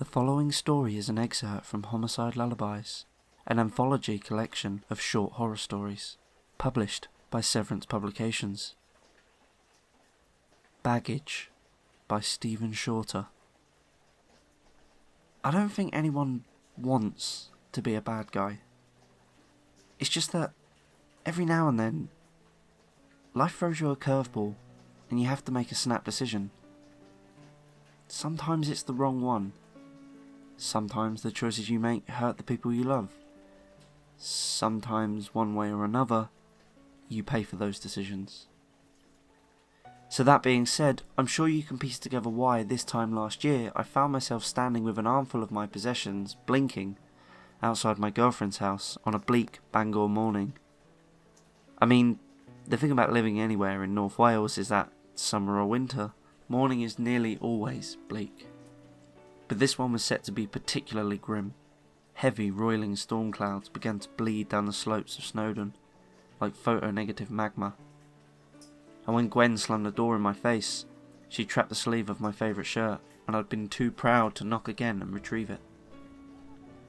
following story is an excerpt from Homicide Lullabies, an anthology collection of short horror stories, published by Severance Publications. Baggage by Stephen Shorter. I don't think anyone wants to be a bad guy. It's just that every now and then, life throws you a curveball and you have to make a snap decision. Sometimes it's the wrong one. Sometimes the choices you make hurt the people you love. Sometimes, one way or another, you pay for those decisions. So that being said, I'm sure you can piece together why this time last year I found myself standing with an armful of my possessions, blinking, outside my girlfriend's house on a bleak Bangor morning. I mean, the thing about living anywhere in North Wales is that, summer or winter, morning is nearly always bleak. But this one was set to be particularly grim. Heavy, roiling storm clouds began to bleed down the slopes of Snowdon, like photonegative magma. And when Gwen slammed the door in my face, she trapped the sleeve of my favourite shirt, and I'd been too proud to knock again and retrieve it.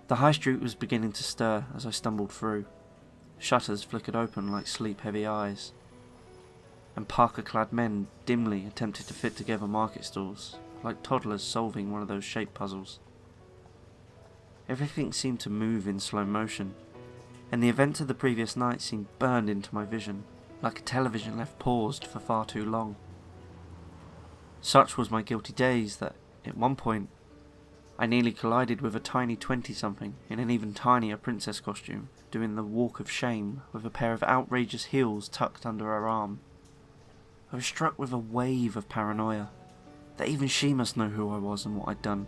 The high street was beginning to stir as I stumbled through. Shutters flickered open like sleep-heavy eyes, and parka-clad men dimly attempted to fit together market stalls, like toddlers solving one of those shape puzzles. Everything seemed to move in slow motion, and the events of the previous night seemed burned into my vision, like a television left paused for far too long. Such was my guilty daze that, at one point, I nearly collided with a tiny 20-something in an even tinier princess costume, doing the walk of shame with a pair of outrageous heels tucked under her arm. I was struck with a wave of paranoia, that even she must know who I was and what I'd done,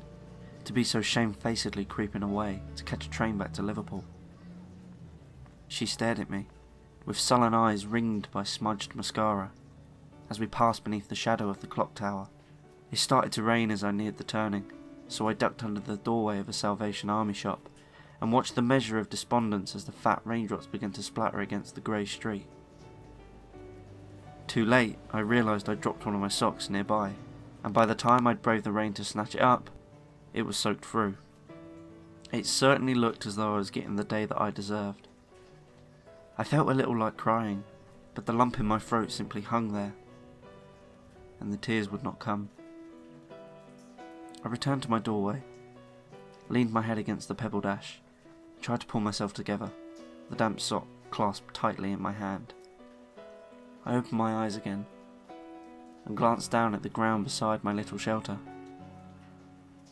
to be so shamefacedly creeping away to catch a train back to Liverpool. She stared at me, with sullen eyes ringed by smudged mascara, as we passed beneath the shadow of the clock tower. It started to rain as I neared the turning, so I ducked under the doorway of a Salvation Army shop, and watched the measure of despondence as the fat raindrops began to splatter against the grey street. Too late, I realised I'd dropped one of my socks nearby, and by the time I'd braved the rain to snatch it up, it was soaked through. It certainly looked as though I was getting the day that I deserved. I felt a little like crying, but the lump in my throat simply hung there, and the tears would not come. I returned to my doorway, leaned my head against the pebble dash, and tried to pull myself together, the damp sock clasped tightly in my hand. I opened my eyes again, and glanced down at the ground beside my little shelter.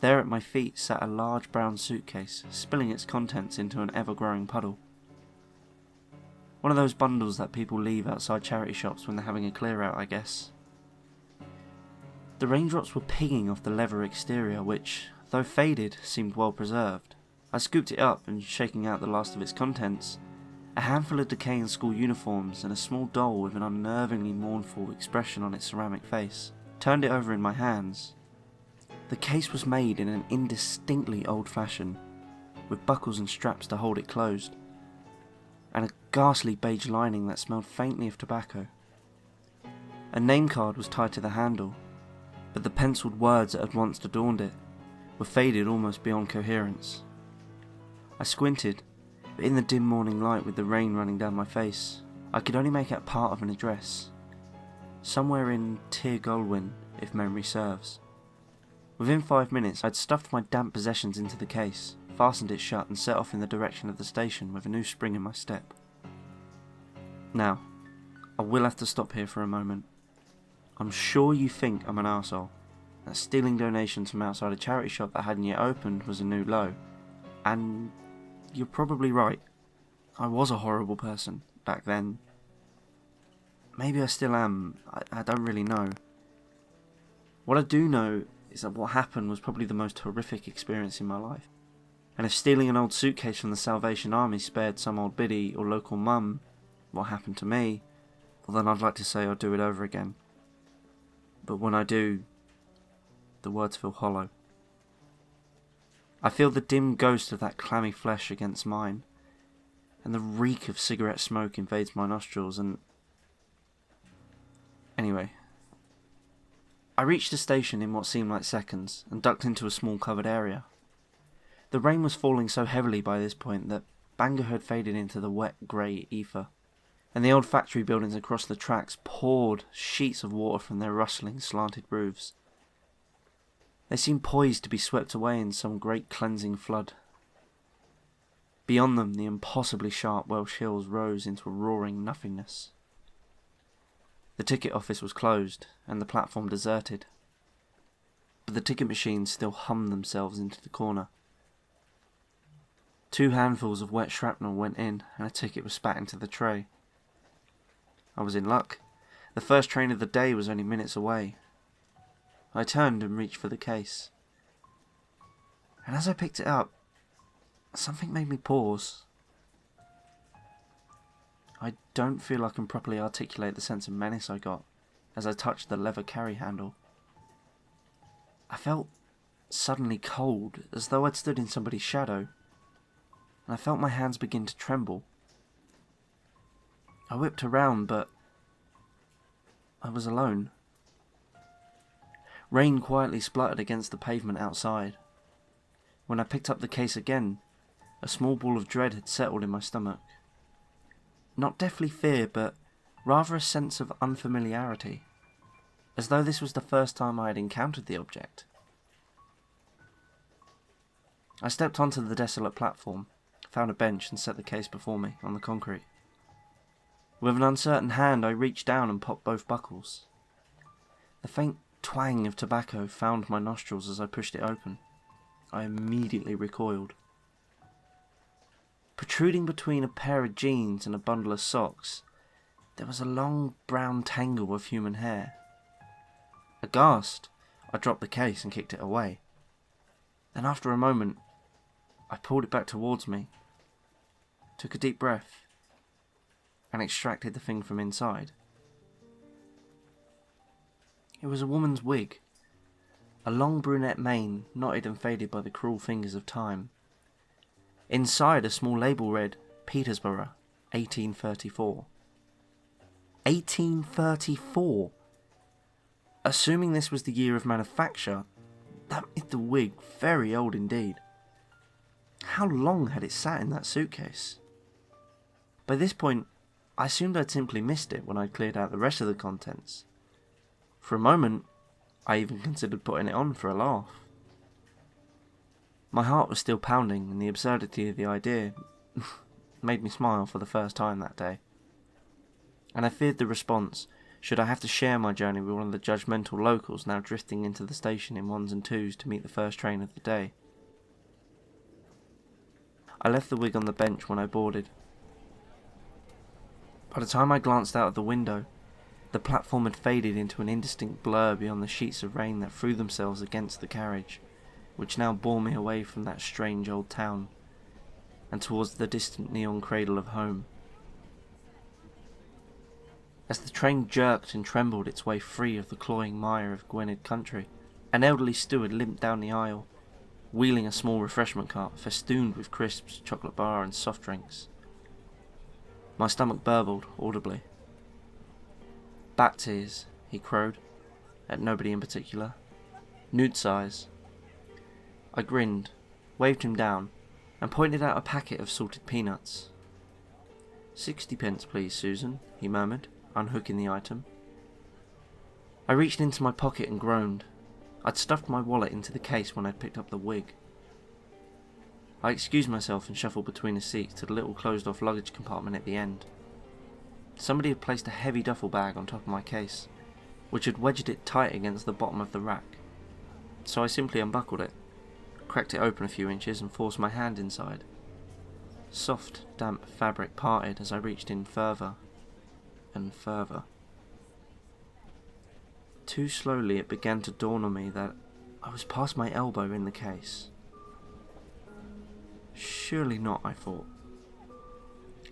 There at my feet sat a large brown suitcase, spilling its contents into an ever-growing puddle. One of those bundles that people leave outside charity shops when they're having a clear-out, I guess. The raindrops were pinging off the leather exterior which, though faded, seemed well preserved. I scooped it up and, shaking out the last of its contents, a handful of decaying school uniforms and a small doll with an unnervingly mournful expression on its ceramic face, turned it over in my hands. The case was made in an indistinctly old fashion, with buckles and straps to hold it closed, and a ghastly beige lining that smelled faintly of tobacco. A name card was tied to the handle, but the penciled words that had once adorned it were faded almost beyond coherence. I squinted, but in the dim morning light with the rain running down my face, I could only make out part of an address, somewhere in Tir Gulwyn, if memory serves. Within 5 minutes I'd stuffed my damp possessions into the case, fastened it shut and set off in the direction of the station with a new spring in my step. Now, I will have to stop here for a moment. I'm sure you think I'm an arsehole, that stealing donations from outside a charity shop that hadn't yet opened was a new low, and you're probably right. I was a horrible person back then. Maybe I still am, I don't really know. What I do know is that what happened was probably the most horrific experience in my life. And if stealing an old suitcase from the Salvation Army spared some old biddy or local mum what happened to me, well then I'd like to say I'll do it over again. But when I do, the words feel hollow. I feel the dim ghost of that clammy flesh against mine, and the reek of cigarette smoke invades my nostrils, and... Anyway, I reached the station in what seemed like seconds, and ducked into a small covered area, The rain was falling so heavily by this point that Bangor had faded into the wet grey ether, and the old factory buildings across the tracks poured sheets of water from their rustling, slanted roofs. They seemed poised to be swept away in some great cleansing flood. Beyond them, the impossibly sharp Welsh hills rose into a roaring nothingness. The ticket office was closed, and the platform deserted, but the ticket machines still hummed themselves into the corner. 2 handfuls of wet shrapnel went in, and a ticket was spat into the tray. I was in luck. The first train of the day was only minutes away. I turned and reached for the case, and as I picked it up, something made me pause. I don't feel I can properly articulate the sense of menace I got as I touched the leather carry handle. I felt suddenly cold, as though I'd stood in somebody's shadow, and I felt my hands begin to tremble. I whipped around, but I was alone. Rain quietly spluttered against the pavement outside. When I picked up the case again, a small ball of dread had settled in my stomach. Not deathly fear, but rather a sense of unfamiliarity, as though this was the first time I had encountered the object. I stepped onto the desolate platform, found a bench and set the case before me on the concrete. With an uncertain hand, I reached down and popped both buckles. The faint twang of tobacco found my nostrils as I pushed it open. I immediately recoiled. Protruding between a pair of jeans and a bundle of socks, there was a long brown tangle of human hair. Aghast, I dropped the case and kicked it away. Then after a moment, I pulled it back towards me, took a deep breath, and extracted the thing from inside. It was a woman's wig, a long brunette mane knotted and faded by the cruel fingers of time. Inside, a small label read, Petersburg, 1834. 1834? Assuming this was the year of manufacture, that made the wig very old indeed. How long had it sat in that suitcase? By this point, I assumed I'd simply missed it when I'd cleared out the rest of the contents. For a moment, I even considered putting it on for a laugh. My heart was still pounding, and the absurdity of the idea made me smile for the first time that day. And I feared the response, should I have to share my journey with one of the judgmental locals now drifting into the station in 1s and 2s to meet the first train of the day. I left the wig on the bench when I boarded. By the time I glanced out of the window, the platform had faded into an indistinct blur beyond the sheets of rain that threw themselves against the carriage, which now bore me away from that strange old town, and towards the distant neon cradle of home. As the train jerked and trembled its way free of the cloying mire of Gwynedd country, an elderly steward limped down the aisle, wheeling a small refreshment cart festooned with crisps, chocolate bar and soft drinks. My stomach burbled audibly. "Bat tears," he crowed, at nobody in particular. "Newt size." I grinned, waved him down, and pointed out a packet of salted peanuts. "60p, please, Susan," he murmured, unhooking the item. I reached into my pocket and groaned. I'd stuffed my wallet into the case when I'd picked up the wig. I excused myself and shuffled between the seats to the little closed-off luggage compartment at the end. Somebody had placed a heavy duffel bag on top of my case, which had wedged it tight against the bottom of the rack. So I simply unbuckled it, cracked it open a few inches and forced my hand inside. Soft, damp fabric parted as I reached in further and further. Too slowly it began to dawn on me that I was past my elbow in the case. Surely not, I thought.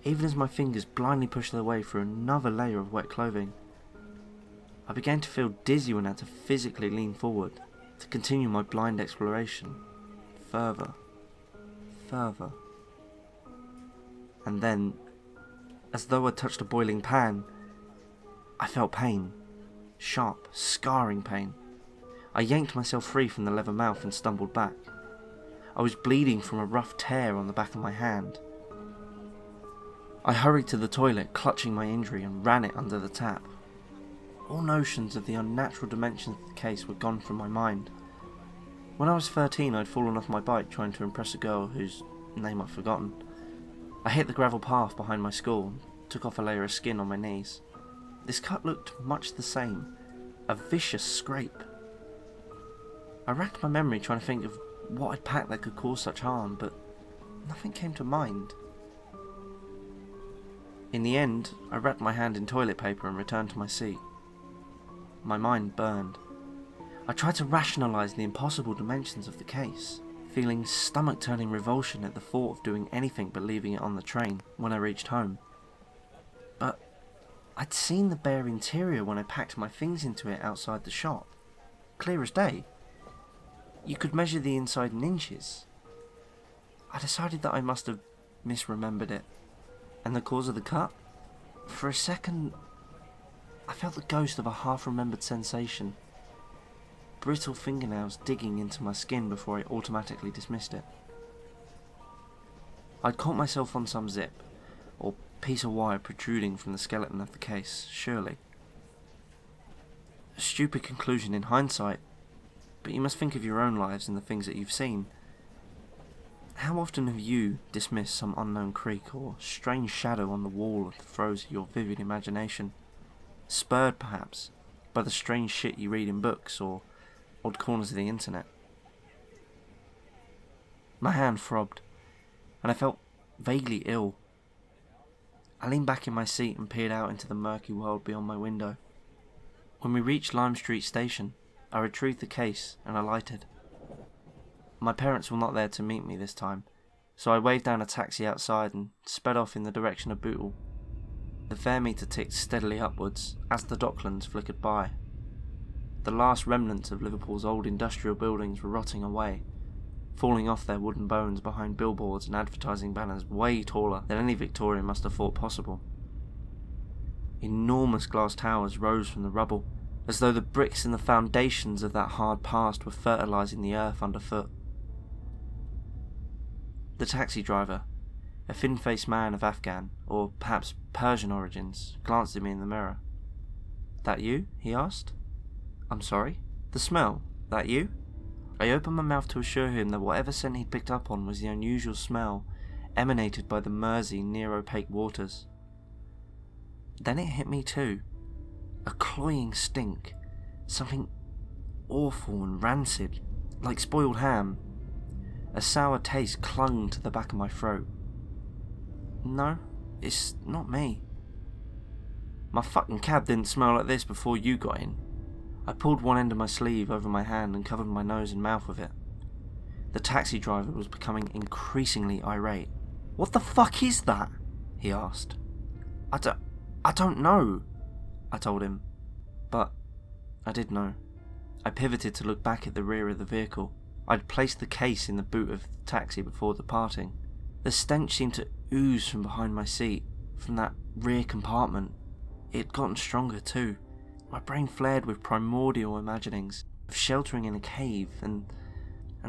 Even as my fingers blindly pushed their way through another layer of wet clothing, I began to feel dizzy when I had to physically lean forward to continue my blind exploration. Further, further. And then, as though I'd touched a boiling pan, I felt pain. Sharp, scarring pain. I yanked myself free from the leather mouth and stumbled back. I was bleeding from a rough tear on the back of my hand. I hurried to the toilet, clutching my injury, and ran it under the tap. All notions of the unnatural dimensions of the case were gone from my mind. When I was 13, I'd fallen off my bike trying to impress a girl whose name I've forgotten. I hit the gravel path behind my school and took off a layer of skin on my knees. This cut looked much the same, a vicious scrape. I racked my memory trying to think of what I'd packed that could cause such harm, but nothing came to mind. In the end, I wrapped my hand in toilet paper and returned to my seat. My mind burned. I tried to rationalise the impossible dimensions of the case, feeling stomach-turning revulsion at the thought of doing anything but leaving it on the train when I reached home. But I'd seen the bare interior when I packed my things into it outside the shop. Clear as day. You could measure the inside in inches. I decided that I must have misremembered it. And the cause of the cut? For a second, I felt the ghost of a half-remembered sensation. Brittle fingernails digging into my skin before I automatically dismissed it. I'd caught myself on some zip, or piece of wire protruding from the skeleton of the case, surely. A stupid conclusion in hindsight, but you must think of your own lives and the things that you've seen. How often have you dismissed some unknown creak or strange shadow on the wall of the throes of your vivid imagination, spurred perhaps by the strange shit you read in books or odd corners of the internet? My hand throbbed, and I felt vaguely ill. I leaned back in my seat and peered out into the murky world beyond my window. When we reached Lime Street Station, I retrieved the case and alighted. My parents were not there to meet me this time, so I waved down a taxi outside and sped off in the direction of Bootle. The fare meter ticked steadily upwards as the Docklands flickered by. The last remnants of Liverpool's old industrial buildings were rotting away, falling off their wooden bones behind billboards and advertising banners way taller than any Victorian must have thought possible. Enormous glass towers rose from the rubble, as though the bricks in the foundations of that hard past were fertilising the earth underfoot. The taxi driver, a thin-faced man of Afghan, or perhaps Persian origins, glanced at me in the mirror. "That you?" he asked. "I'm sorry? The smell? That you?" I opened my mouth to assure him that whatever scent he'd picked up on was the unusual smell emanated by the Mersey near-opaque waters. Then it hit me too. A cloying stink. Something awful and rancid, like spoiled ham. A sour taste clung to the back of my throat. No, it's not me. My fucking cab didn't smell like this before you got in. I pulled one end of my sleeve over my hand and covered my nose and mouth with it. The taxi driver was becoming increasingly irate. "What the fuck is that?" he asked. I don't know," I told him. But I did know. I pivoted to look back at the rear of the vehicle. I'd placed the case in the boot of the taxi before departing. The stench seemed to ooze from behind my seat, from that rear compartment. It had gotten stronger too. My brain flared with primordial imaginings of sheltering in a cave and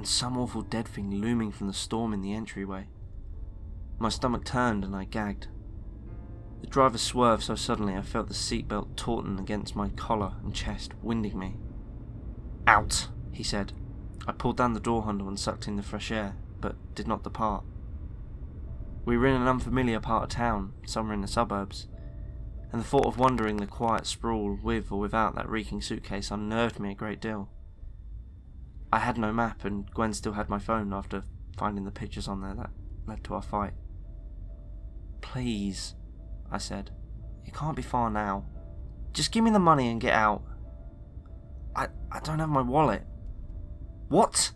some awful dead thing looming from the storm in the entryway. My stomach turned and I gagged. The driver swerved so suddenly I felt the seatbelt tauten against my collar and chest, winding me. "Out," he said. I pulled down the door handle and sucked in the fresh air, but did not depart. We were in an unfamiliar part of town, somewhere in the suburbs, and the thought of wandering the quiet sprawl with or without that reeking suitcase unnerved me a great deal. I had no map, and Gwen still had my phone after finding the pictures on there that led to our fight. "Please," I said. "It can't be far now. Just give me the money and get out." I don't have my wallet." "What?"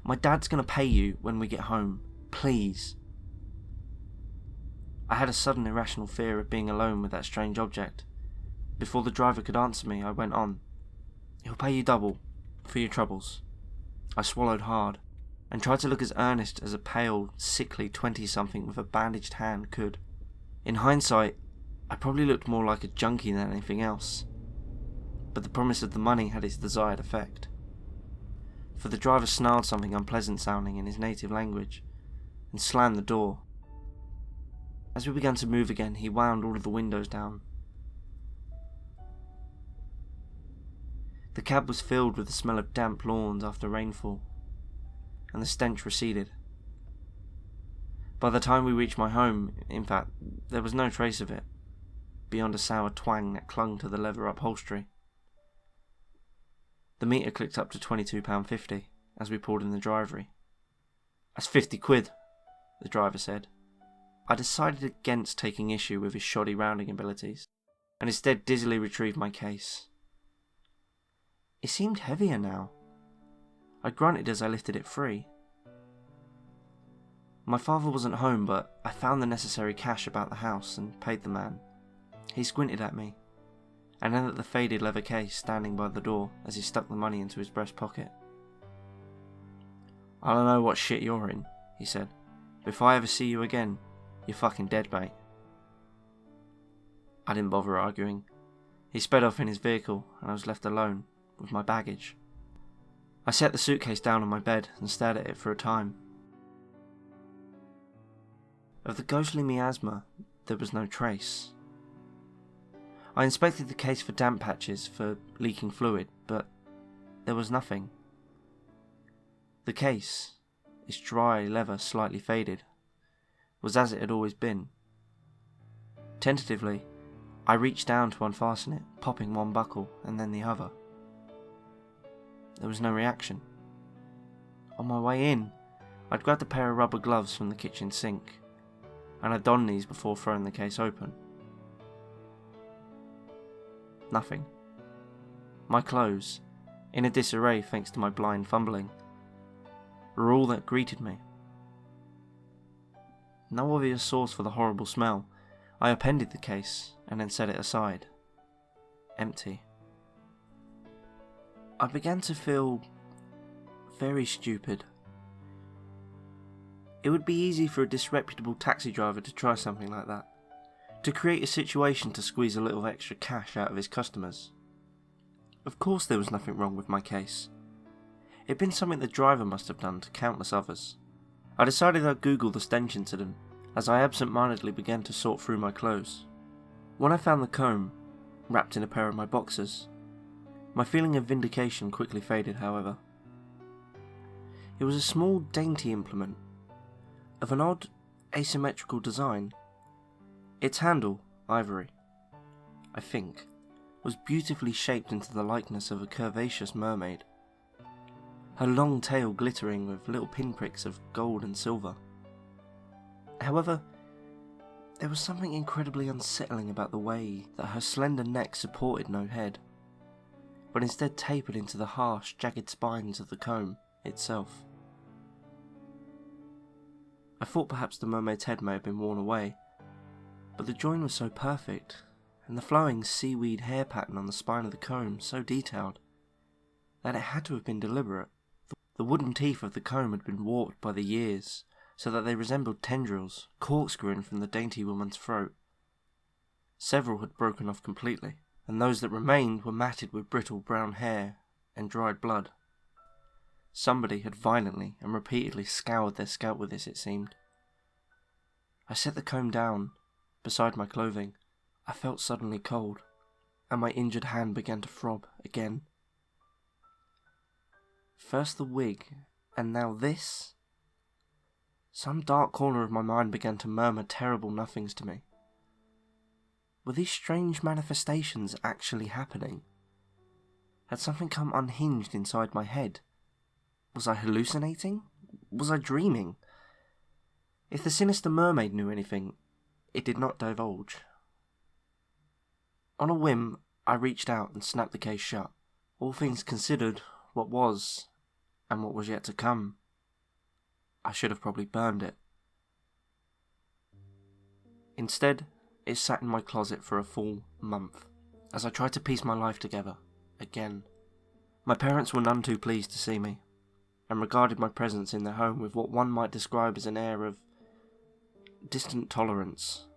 My dad's gonna pay you when we get home. Please." I had a sudden irrational fear of being alone with that strange object. Before the driver could answer me, I went on. "He'll pay you double for your troubles." I swallowed hard, and tried to look as earnest as a pale, sickly 20-something with a bandaged hand could. In hindsight, I probably looked more like a junkie than anything else, but the promise of the money had its desired effect. for the driver snarled something unpleasant sounding in his native language and slammed the door. As we began to move again, he wound all of the windows down. The cab was filled with the smell of damp lawns after rainfall, and the stench receded. By the time we reached my home, in fact, there was no trace of it, beyond a sour twang that clung to the leather upholstery. The meter clicked up to £22.50 as we pulled in the driveway. "That's 50 quid, the driver said. I decided against taking issue with his shoddy rounding abilities, and instead dizzily retrieved my case. It seemed heavier now. I grunted as I lifted it free. My father wasn't home, but I found the necessary cash about the house and paid the man. He squinted at me, and then at the faded leather case standing by the door as he stuck the money into his breast pocket. "I don't know what shit you're in," he said, "but if I ever see you again, you're fucking dead, mate." I didn't bother arguing. He sped off in his vehicle, and I was left alone with my baggage. I set the suitcase down on my bed and stared at it for a time. Of the ghostly miasma, there was no trace. I inspected the case for damp patches, for leaking fluid, but there was nothing. The case, its dry leather slightly faded, was as it had always been. Tentatively, I reached down to unfasten it, popping one buckle and then the other. There was no reaction. On my way in, I'd grabbed a pair of rubber gloves from the kitchen sink, and I donned these before throwing the case open. Nothing. My clothes, in a disarray thanks to my blind fumbling, were all that greeted me. No obvious source for the horrible smell. I appended the case and then set it aside. Empty. I began to feel very stupid. It would be easy for a disreputable taxi driver to try something like that, to create a situation to squeeze a little extra cash out of his customers. Of course there was nothing wrong with my case. It'd been something the driver must have done to countless others. I decided I'd Google the stench incident, as I absent-mindedly began to sort through my clothes. When I found the comb, wrapped in a pair of my boxers, my feeling of vindication quickly faded, however. It was a small, dainty implement, of an odd, asymmetrical design. Its handle, ivory, I think, was beautifully shaped into the likeness of a curvaceous mermaid, her long tail glittering with little pinpricks of gold and silver. However, there was something incredibly unsettling about the way that her slender neck supported no head, but instead tapered into the harsh, jagged spines of the comb itself. I thought perhaps the mermaid's head may have been worn away, but the join was so perfect, and the flowing seaweed hair pattern on the spine of the comb so detailed, that it had to have been deliberate. The wooden teeth of the comb had been warped by the years, so that they resembled tendrils corkscrewing from the dainty woman's throat. Several had broken off completely, and those that remained were matted with brittle brown hair and dried blood. Somebody had violently and repeatedly scoured their scalp with this, it seemed. I set the comb down beside my clothing. I felt suddenly cold, and my injured hand began to throb again. First the wig, and now this? Some dark corner of my mind began to murmur terrible nothings to me. Were these strange manifestations actually happening? Had something come unhinged inside my head? Was I hallucinating? Was I dreaming? If the sinister mermaid knew anything, it did not divulge. On a whim, I reached out and snapped the case shut. All things considered, what was, and what was yet to come, I should have probably burned it. Instead, it sat in my closet for a full month, as I tried to piece my life together, again. My parents were none too pleased to see me, and regarded my presence in their home with what one might describe as an air of distant tolerance.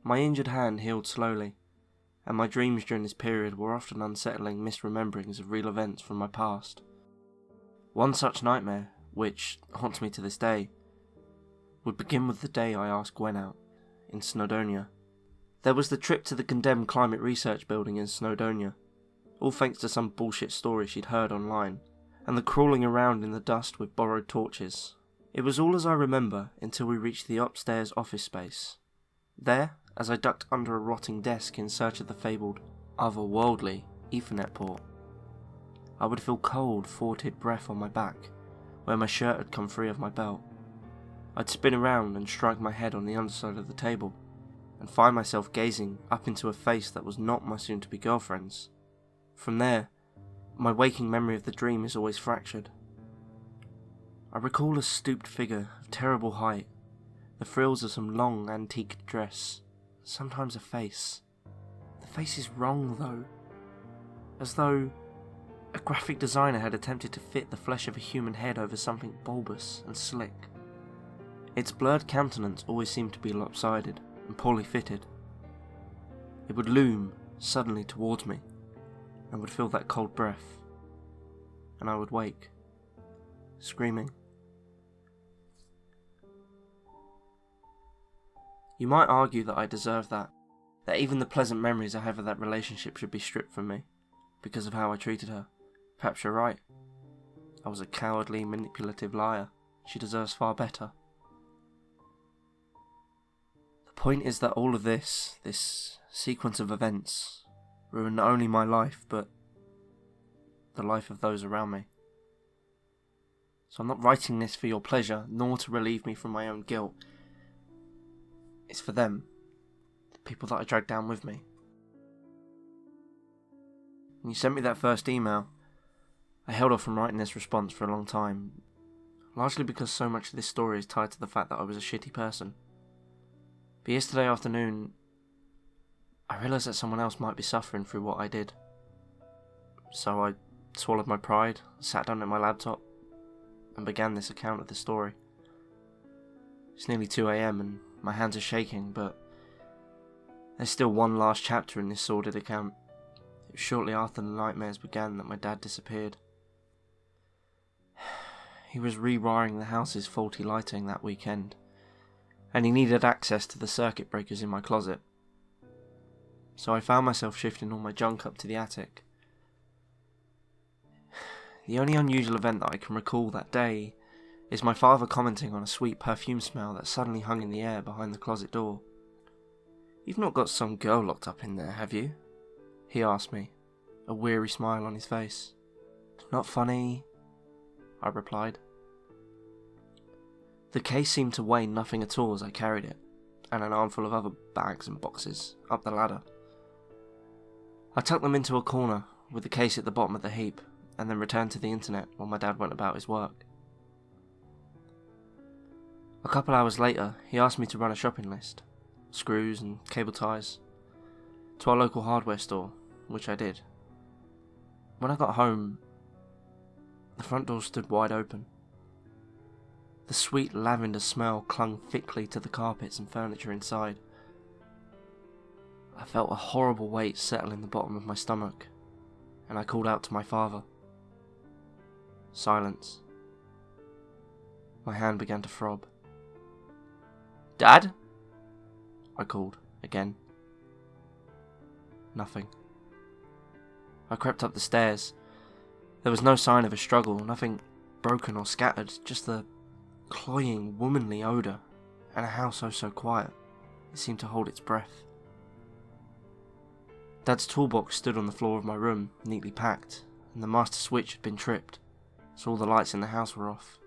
My injured hand healed slowly, and my dreams during this period were often unsettling misrememberings of real events from my past. One such nightmare, which haunts me to this day, would begin with the day I asked Gwen out, in Snowdonia. There was the trip to the condemned climate research building in Snowdonia, all thanks to some bullshit story she'd heard online, and the crawling around in the dust with borrowed torches. It was all as I remember until we reached the upstairs office space. There, as I ducked under a rotting desk in search of the fabled, otherworldly Ethernet port, I would feel cold, forwarded breath on my back, where my shirt had come free of my belt. I'd spin around and strike my head on the underside of the table, and find myself gazing up into a face that was not my soon-to-be girlfriend's. From there, my waking memory of the dream is always fractured. I recall a stooped figure of terrible height, the frills of some long, antique dress, sometimes a face. The face is wrong, though, as though a graphic designer had attempted to fit the flesh of a human head over something bulbous and slick. Its blurred countenance always seemed to be lopsided and poorly fitted. It would loom suddenly towards me, and would feel that cold breath, and I would wake, screaming. You might argue that I deserve that even the pleasant memories I have of that relationship should be stripped from me, because of how I treated her. Perhaps you're right. I was a cowardly, manipulative liar. She deserves far better. The point is that all of this sequence of events, ruined not only my life, but the life of those around me. So I'm not writing this for your pleasure, nor to relieve me from my own guilt. It's for them, the people that I dragged down with me. When you sent me that first email, I held off from writing this response for a long time, largely because so much of this story is tied to the fact that I was a shitty person. But yesterday afternoon, I realised that someone else might be suffering through what I did. So I swallowed my pride, sat down at my laptop, and began this account of the story. It's nearly 2 AM and my hands are shaking, but there's still one last chapter in this sordid account. It was shortly after the nightmares began that my dad disappeared. He was rewiring the house's faulty lighting that weekend, and he needed access to the circuit breakers in my closet. So I found myself shifting all my junk up to the attic. The only unusual event that I can recall that day is my father commenting on a sweet perfume smell that suddenly hung in the air behind the closet door. "You've not got some girl locked up in there, have you?" he asked me, a weary smile on his face. "Not funny," I replied. The case seemed to weigh nothing at all as I carried it, and an armful of other bags and boxes, up the ladder. I tucked them into a corner, with the case at the bottom of the heap, and then returned to the internet while my dad went about his work. A couple hours later, he asked me to run a shopping list, screws and cable ties, to our local hardware store, which I did. When I got home, the front door stood wide open. The sweet lavender smell clung thickly to the carpets and furniture inside. I felt a horrible weight settle in the bottom of my stomach, and I called out to my father. Silence. My hand began to throb. "Dad?" I called, again. Nothing. I crept up the stairs. There was no sign of a struggle, nothing broken or scattered, just the cloying, womanly odour, and a house oh so quiet, it seemed to hold its breath. Dad's toolbox stood on the floor of my room, neatly packed, and the master switch had been tripped, so all the lights in the house were off.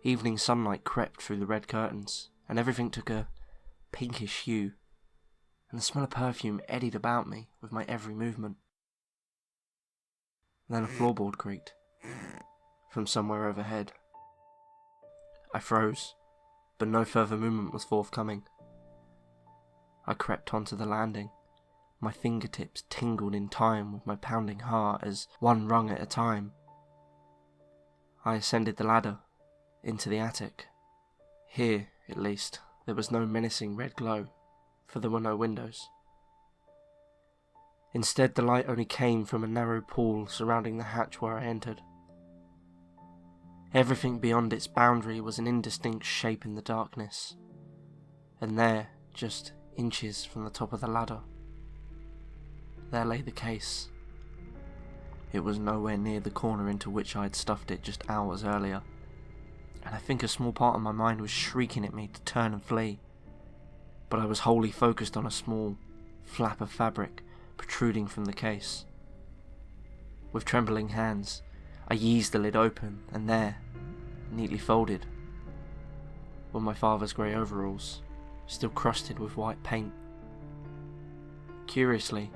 Evening sunlight crept through the red curtains, and everything took a pinkish hue, and the smell of perfume eddied about me with my every movement. Then a floorboard creaked, from somewhere overhead. I froze, but no further movement was forthcoming. I crept onto the landing. My fingertips tingled in time with my pounding heart as, one rung at a time, I ascended the ladder, into the attic. Here, at least, there was no menacing red glow, for there were no windows. Instead, the light only came from a narrow pool surrounding the hatch where I entered. Everything beyond its boundary was an indistinct shape in the darkness. And there, just inches from the top of the ladder, there lay the case. It was nowhere near the corner into which I had stuffed it just hours earlier, and I think a small part of my mind was shrieking at me to turn and flee, but I was wholly focused on a small flap of fabric protruding from the case. With trembling hands, I eased the lid open, and there, neatly folded, were my father's grey overalls, still crusted with white paint. Curiously,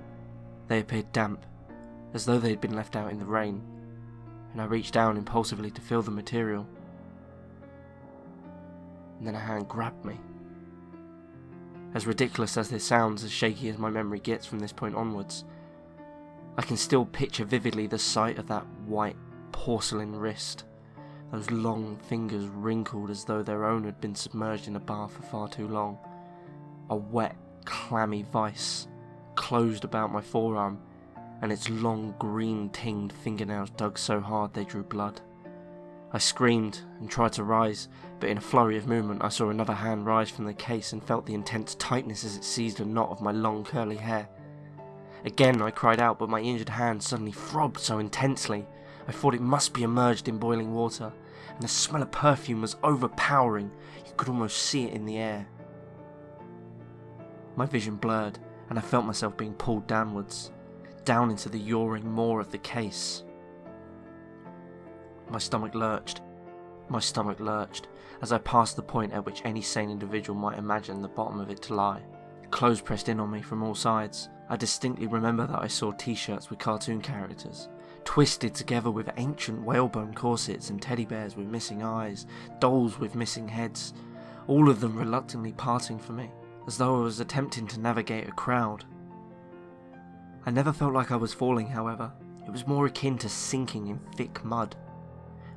they appeared damp, as though they had been left out in the rain, and I reached down impulsively to feel the material. And then a hand grabbed me. As ridiculous as this sounds, as shaky as my memory gets from this point onwards, I can still picture vividly the sight of that white porcelain wrist, those long fingers wrinkled as though their owner had been submerged in a bath for far too long, a wet, clammy vice closed about my forearm, and its long green-tinged fingernails dug so hard they drew blood. I screamed and tried to rise, but in a flurry of movement I saw another hand rise from the case and felt the intense tightness as it seized a knot of my long curly hair. Again I cried out, but my injured hand suddenly throbbed so intensely I thought it must be immersed in boiling water, and the smell of perfume was overpowering. You could almost see it in the air. My vision blurred, and I felt myself being pulled downwards, down into the yawning maw of the case. My stomach lurched, as I passed the point at which any sane individual might imagine the bottom of it to lie. Clothes pressed in on me from all sides. I distinctly remember that I saw t-shirts with cartoon characters, twisted together with ancient whalebone corsets and teddy bears with missing eyes, dolls with missing heads, all of them reluctantly parting from me, as though I was attempting to navigate a crowd. I never felt like I was falling, however. It was more akin to sinking in thick mud.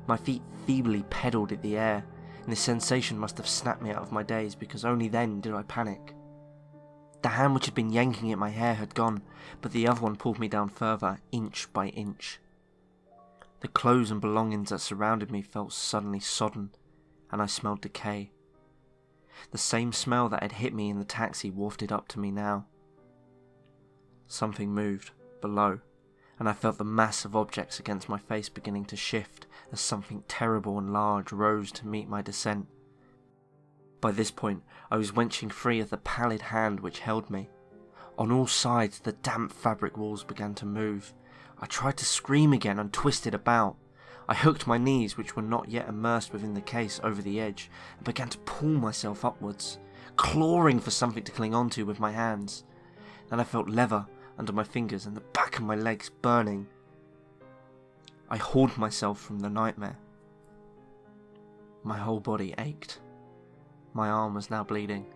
My feet feebly pedalled at the air, and this sensation must have snapped me out of my daze, because only then did I panic. The hand which had been yanking at my hair had gone, but the other one pulled me down further, inch by inch. The clothes and belongings that surrounded me felt suddenly sodden, and I smelled decay. The same smell that had hit me in the taxi wafted up to me now. Something moved, below, and I felt the mass of objects against my face beginning to shift as something terrible and large rose to meet my descent. By this point, I was wrenching free of the pallid hand which held me. On all sides, the damp fabric walls began to move. I tried to scream again and twisted about. I hooked my knees, which were not yet immersed within the case, over the edge, and began to pull myself upwards, clawing for something to cling onto with my hands. Then I felt leather under my fingers and the back of my legs burning. I hauled myself from the nightmare. My whole body ached. My arm was now bleeding.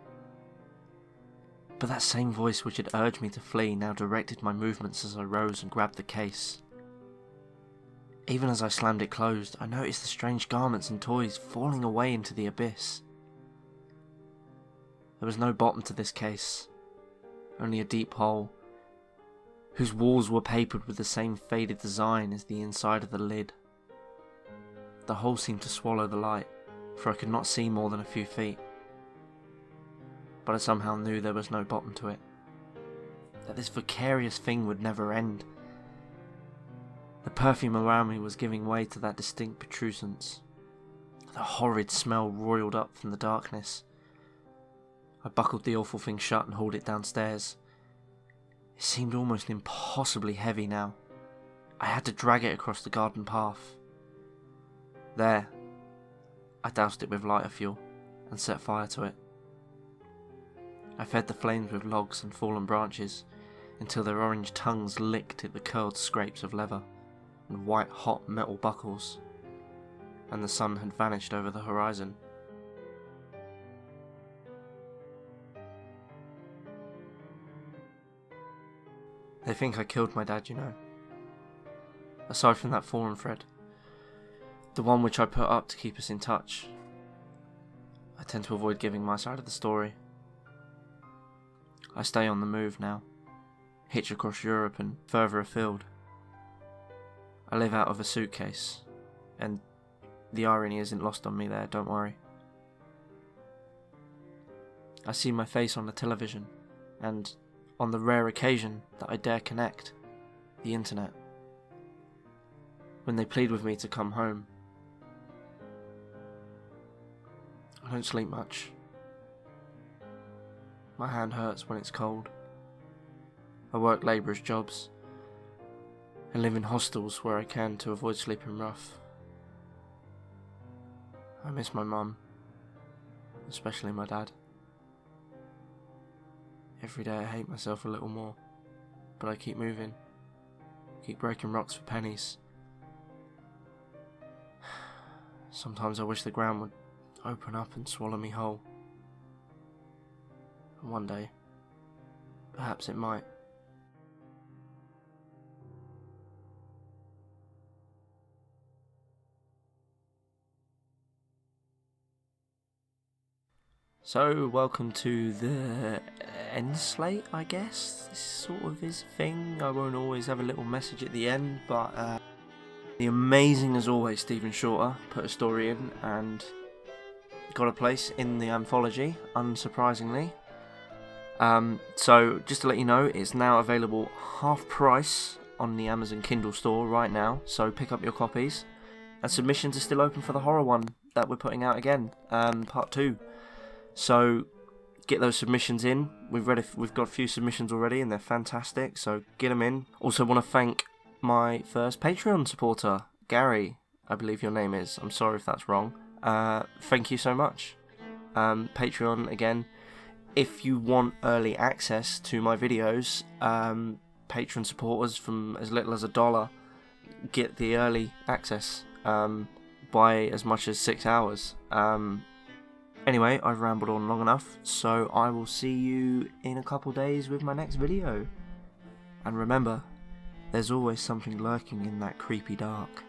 But that same voice which had urged me to flee now directed my movements as I rose and grabbed the case. Even as I slammed it closed, I noticed the strange garments and toys falling away into the abyss. There was no bottom to this case, only a deep hole, whose walls were papered with the same faded design as the inside of the lid. The hole seemed to swallow the light, for I could not see more than a few feet. But I somehow knew there was no bottom to it, that this vicarious thing would never end. The perfume around me was giving way to that distinct protrusence. The horrid smell roiled up from the darkness. I buckled the awful thing shut and hauled it downstairs. It seemed almost impossibly heavy now. I had to drag it across the garden path. There, I doused it with lighter fuel and set fire to it. I fed the flames with logs and fallen branches until their orange tongues licked at the curled scrapes of leather and white hot metal buckles, and the sun had vanished over the horizon. They think I killed my dad, you know. Aside from that forum thread, the one which I put up to keep us in touch, I tend to avoid giving my side of the story. I stay on the move now, hitch across Europe and further afield. I live out of a suitcase, and The irony isn't lost on me there, don't worry. I see my face on the television, and on the rare occasion that I dare connect, the internet. When they plead with me to come home. I don't sleep much. My hand hurts when it's cold. I work labourers' jobs and live in hostels where I can to avoid sleeping rough. I miss my mum, especially my dad. Every day I hate myself a little more, but I keep moving, keep breaking rocks for pennies. Sometimes I wish the ground would open up and swallow me whole. And one day, perhaps it might. So, welcome to the end slate, I guess. This sort of is a thing. I won't always have a little message at the end, but the amazing, as always, Stephen Shorter put a story in and got a place in the anthology, unsurprisingly. So, just to let you know, it's now available half price on the Amazon Kindle store right now, so pick up your copies. And submissions are still open for the horror one that we're putting out again, part 2. So get those submissions in. We've got a few submissions already and they're fantastic, so get them in. Also want to thank my first Patreon supporter, Gary, I believe your name is. I'm sorry if that's wrong. Thank you so much. Patreon, again, if you want early access to my videos, Patreon supporters from as little as $1 get the early access by as much as 6 hours. Anyway, I've rambled on long enough, so I will see you in a couple days with my next video. And remember, there's always something lurking in that creepy dark.